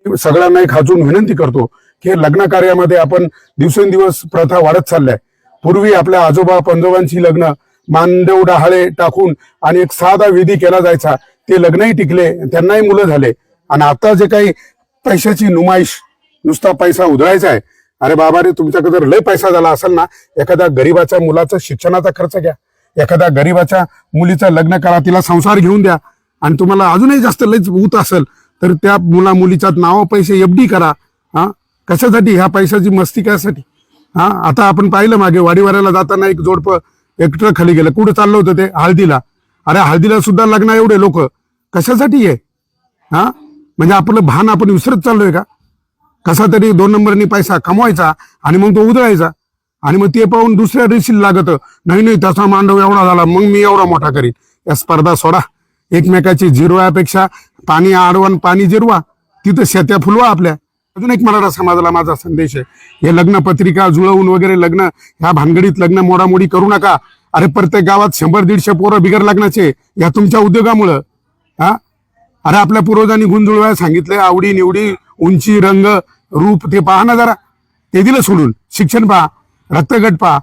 सगळ्यांना एक हातून विनंती करतो की लग्न कार्यामध्ये आपण दिवसेंदिवस प्रथा वाढत चालल्या. पूर्वी आपल्या आजोबा पंजोबांची लग्न मानदेव डहाळे टाकून आणि एक साधा विधी केला जायचा, ते लग्नही टिकले, त्यांनाही मुलं झाले. आणि आता जे काही पैशाची नुमाईश, नुसता पैसा उधळायचा आहे. अरे बाबा रे, तुमच्याकडे जर लय पैसा झाला असेल ना, एखाद्या गरीबाच्या मुलाचा शिक्षणाचा खर्च घ्या, एखाद्या गरीबाच्या मुलीचं लग्न करा, तिला संसार घेऊन द्या. आणि तुम्हाला अजूनही जास्त लयच ऊत असेल तर त्या मुला मुलीच्या नावा पैसे एफडी करा. हा, कशासाठी? ह्या पैशाची मस्ती कशासाठी? हा, आता आपण पाहिलं मागे वाडीवाऱ्याला जाताना एक जोडपं एक ट्रक खाली गेलं. कुठं चाललं होतं ते? हळदीला. अरे हळदीला सुद्धा लग्न एवढे लोक कशासाठी आहे? हा, म्हणजे आपलं भान आपण विसरत चाललोय का? कसा तरी 2 नंबरनी पैसा कमवायचा आणि मग तो उधळायचा. आणि मग ते पाहून दुसऱ्या रेशील लागत, नाही त्याचा मांडव एवढा झाला मग मी एवढा मोठा करीन. या स्पर्धा सोडा. एकमेकाची जिरवायापेक्षा पाणी आडवण पाणी जिरवा, तिथं शेत्या फुलवा आपल्या. अजून एक मराठा समाजाला माझा संदेश आहे, हे लग्न पत्रिका जुळवून वगैरे लग्न, ह्या भानगडीत लग्न मोडामोडी करू नका. अरे प्रत्येक गावात 100-150 पोरं बिगर लग्नाचे या तुमच्या उद्योगामुळं. हा, अरे आपल्या पूर्वजांनी गुण जुळवायला सांगितलंय, आवडी निवडी, उंची, रंग, रूप ते पहा ना जरा. ते दिलं सोडून. शिक्षण पहा, रक्तगट पहा.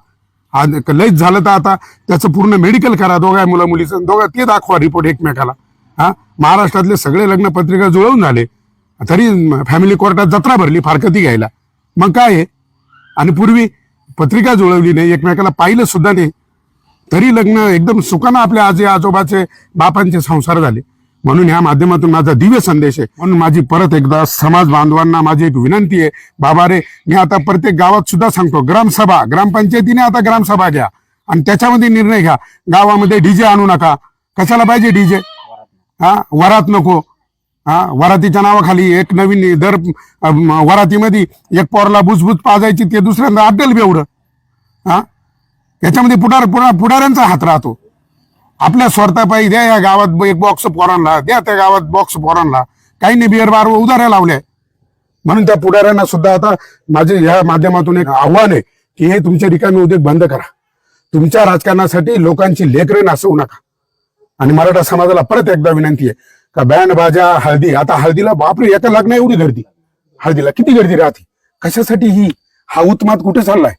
लयच झालं तर आता त्याचं पूर्ण मेडिकल करा, दोघा मुला मुलीचं दोघा ते दाखवा रिपोर्ट एकमेकाला. हा, महाराष्ट्रातले सगळे लग्न पत्रिका जुळवून झाले, तरी फॅमिली कोर्टात जत्रा भरली फारकती घ्यायला. मग काय आहे? आणि पूर्वी पत्रिका जुळवली नाही, एकमेकाला पाहिलं सुद्धा नाही, तरी लग्न एकदम सुखानं आपल्या आजी आजोबाचे बापांचे संसार झाले. म्हणून या माध्यमातून माझा दिव्य संदेश आहे. म्हणून माझी परत एकदा समाज बांधवांना माझी एक विनंती आहे, बाबा रे, मी आता प्रत्येक गावात सुद्धा सांगतो, ग्रामसभा, ग्रामपंचायतीने आता ग्रामसभा घ्या आणि त्याच्यामध्ये निर्णय घ्या. गावामध्ये डीजे आणू नका. कशाला पाहिजे डीजे? हा, वरात नको. हा, वरातीच्या नावाखाली एक नवीन दर वरातीमध्ये एक पोरला बुजबुज पाजायची, ते दुसऱ्यांदा अड्डल बेवडं. हा, याच्यामध्ये पुढाऱ्यांचा हात राहतो. आपल्या स्वार्थापायी द्या या गावात एक बॉक्स पोरांना, द्या त्या गावात बॉक्स पोरांना, काही नाही बिअर बार उधाऱ्या लावल्या. म्हणून त्या पुढाऱ्यांना सुद्धा आता माझे ह्या माध्यमातून एक आव्हान आहे की हे तुमचे रिकामी उद्योग बंद करा. तुमच्या राजकारणासाठी लोकांची लेकरे नासवू नका. आणि मराठा समाजाला परत एकदा विनंती आहे का बँड बाजा हळदी, आता हळदीला बापरे एका लग्न एवढी गर्दी, हळदीला किती गर्दी राहते, कशासाठी ही? हा उत्माद कुठे चाललाय?